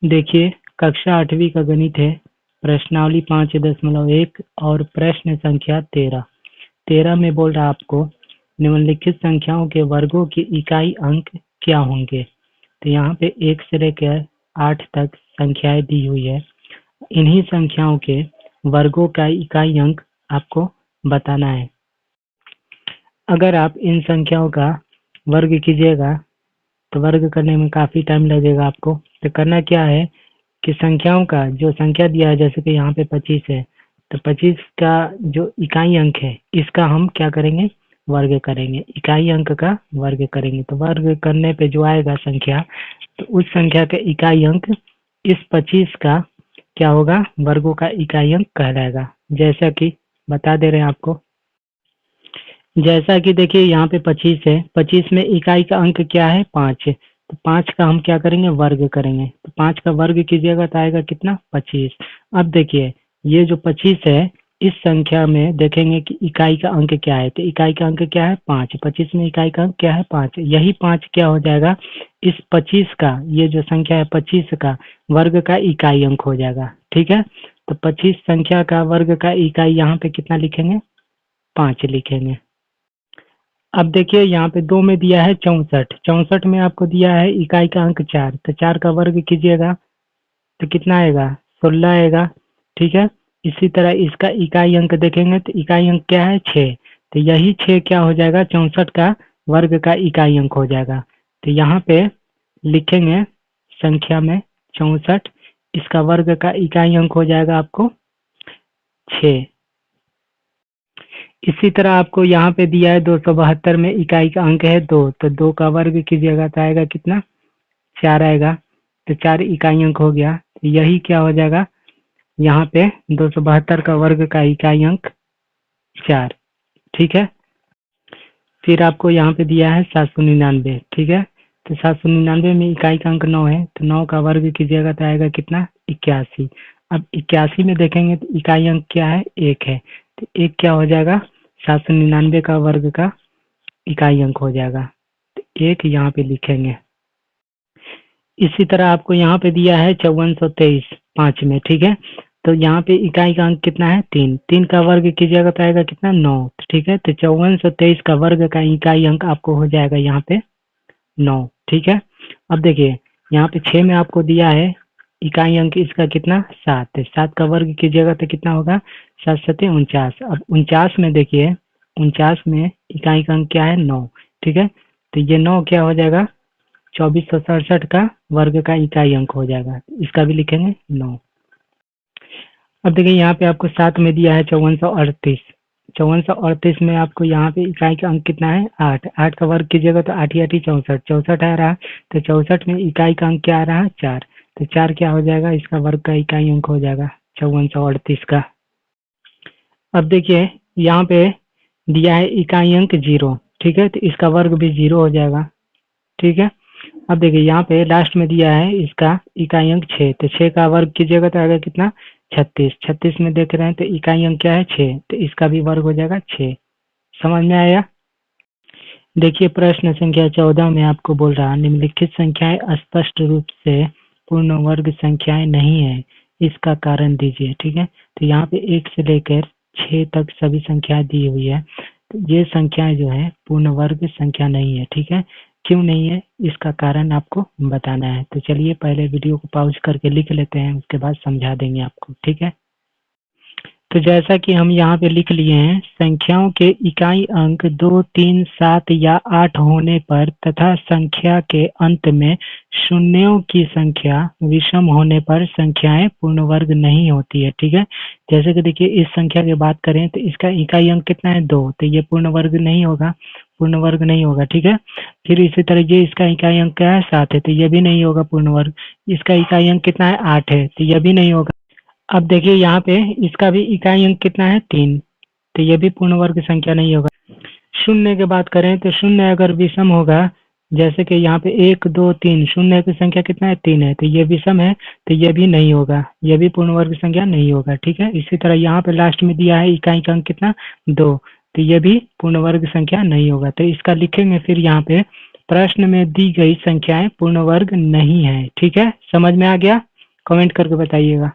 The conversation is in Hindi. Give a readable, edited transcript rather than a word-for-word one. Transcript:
देखिए, कक्षा 8वीं का गणित है, प्रश्नावली 5.1 और प्रश्न संख्या 13। 13 में बोल रहा आपको निम्नलिखित संख्याओं के वर्गों की इकाई अंक क्या होंगे। तो यहाँ पे 1 से लेकर 8 तक संख्याएं दी हुई है। इन्हीं संख्याओं के वर्गों का इकाई अंक आपको बताना है। अगर आप इन संख्याओं का वर्ग कीजिएगा तो वर्ग करने में काफी टाइम लगेगा आपको। तो करना क्या है कि संख्याओं का जो संख्या दिया है, जैसे कि यहाँ पे 25 है, तो 25 का जो इकाई अंक है इसका हम क्या करेंगे, वर्ग करेंगे। इकाई अंक का वर्ग करेंगे तो वर्ग करने पे जो आएगा संख्या, तो उस संख्या का इकाई अंक इस 25 का क्या होगा, वर्गों का इकाई अंक कहलाएगा। जैसा कि बता दे रहे हैं आपको, जैसा कि देखिए यहाँ पे 25 है, 25 में इकाई का अंक क्या है, 5 है। तो 5 का हम क्या करेंगे, वर्ग करेंगे। तो 5 का वर्ग कीजिएगा तो आएगा कितना, 25। अब देखिए ये जो 25 है, इस संख्या में देखेंगे कि इकाई का अंक क्या है। तो इकाई का अंक क्या है, 5। 25 में इकाई का अंक क्या है, 5। यही 5 क्या हो जाएगा, इस 25 का, ये जो संख्या है 25 का वर्ग का इकाई अंक हो जाएगा। ठीक है, तो 25 संख्या का वर्ग का इकाई यहाँ पे कितना लिखेंगे, 5 लिखेंगे। अब देखिए यहाँ पे 2 में दिया है 64। 64 में आपको दिया है इकाई का अंक 4। तो 4 का वर्ग कीजिएगा तो कितना आएगा, 16 आएगा। ठीक है, इसी तरह इसका इकाई अंक देखेंगे तो इकाई अंक क्या है, 6। तो यही 6 क्या हो जाएगा, 64 का वर्ग का इकाई अंक हो जाएगा। तो यहाँ पे लिखेंगे संख्या में 64, इसका वर्ग का इकाई अंक हो जाएगा आपको 6। इसी तरह आपको यहाँ पे दिया है 272 में इकाई का अंक है 2। तो 2 का वर्ग कीजिएगा तो आएगा कितना, 4 आएगा। तो 4 इकाई अंक हो गया। तो यही क्या हो जाएगा, यहाँ पे 272 का वर्ग का इकाई अंक 4। ठीक है, फिर आपको यहाँ पे दिया है 799। ठीक है, तो 799 में इकाई का अंक 9 है। तो 9 का वर्ग कीजिएगा तो आएगा कितना, 81। अब 81 में देखेंगे तो इकाई अंक क्या है, 1 है। तो 1 क्या हो जाएगा, 799 का वर्ग का इकाई अंक हो जाएगा। तो 1 यहाँ पे लिखेंगे। इसी तरह आपको यहाँ पे दिया है 5423 5 में। ठीक है, तो यहाँ पे इकाई का अंक कितना है, 3। 3 का वर्ग कीजिएगा तो आएगा कितना, 9। ठीक है, तो 5423 का वर्ग का इकाई अंक आपको हो जाएगा यहाँ पे 9। ठीक है, अब देखिए यहाँ पे 6 में आपको दिया है इकाई अंक इसका कितना, 7। 7 का वर्ग कीजिएगा तो कितना होगा, 7 सते 49। अब 49 में देखिए, 49 में इकाई का अंक क्या है, 9। ठीक है, तो ये 9 क्या हो जाएगा, 2467 का वर्ग का इकाई अंक हो जाएगा। इसका भी लिखेंगे 9। अब देखिए यहाँ पे आपको 7 में दिया है 5438। 5438 में आपको यहाँ पे इकाई का अंक कितना है, 8। 8 का वर्ग कीजिएगा तो 8 8 64 64 आ रहा। तो 64 में इकाई का अंक क्या आ रहा है, 4। तो 4 क्या हो जाएगा, इसका वर्ग का इकाई अंक हो जाएगा 5438 का। अब देखिए यहाँ पे दिया है इकाई अंक 0। ठीक है, तो इसका वर्ग भी 0 हो जाएगा। ठीक है, अब देखिए यहाँ पे लास्ट में दिया है इसका इकाई अंक 6। तो 6 का वर्ग कीजिएगा तो आएगा कितना, 36। 36 में देख रहे हैं तो इकाई अंक क्या है, 6। तो इसका भी वर्ग हो जाएगा 6। समझ में आया। देखिए प्रश्न संख्या 14 में आपको बोल रहा है निम्नलिखित संख्याएं स्पष्ट रूप से पूर्ण वर्ग संख्याएं नहीं है, इसका कारण दीजिए। ठीक है, तो यहाँ पे 1 से लेकर 6 तक सभी संख्याएं दी हुई है। तो ये संख्याएं जो है पूर्ण वर्ग संख्या नहीं है। ठीक है, क्यों नहीं है, इसका कारण आपको बताना है। तो चलिए पहले वीडियो को पॉज करके लिख लेते हैं, उसके बाद समझा देंगे आपको। ठीक है, तो जैसा कि हम यहाँ पे लिख लिए हैं, संख्याओं के इकाई अंक 2, 3, 7 या 8 होने पर तथा संख्या के अंत में शून्यों की संख्या विषम होने पर संख्याएं पूर्ण वर्ग नहीं होती है। ठीक है, जैसे कि देखिए इस संख्या की बात करें तो इसका इकाई अंक कितना है, 2। तो ये पूर्ण वर्ग नहीं होगा, पूर्ण वर्ग नहीं होगा। ठीक है, फिर इसी तरह ये इसका इकाई अंक क्या है, 7 है। तो ये भी नहीं होगा पूर्ण वर्ग। इसका इकाई अंक कितना है, 8 है। तो ये भी नहीं होगा। अब देखिए यहाँ पे इसका भी इकाई अंक कितना है, 3। तो ये भी पूर्ण वर्ग संख्या नहीं होगा। शून्य की बात करें तो शून्य अगर विषम होगा, जैसे कि यहाँ पे 1 2 3, शून्य की संख्या कितना है, 3 है। तो ये विषम है, तो ये भी नहीं होगा, ये भी पूर्ण वर्ग संख्या नहीं होगा। ठीक है, इसी तरह यहाँ पे लास्ट में दिया है इकाई का अंक कितना, 2। तो ये भी पूर्ण वर्ग संख्या नहीं होगा। तो इसका लिखेंगे फिर यहाँ पे प्रश्न में दी गई संख्याएं पूर्ण वर्ग नहीं है। ठीक है, समझ में आ गया। कमेंट करके बताइएगा।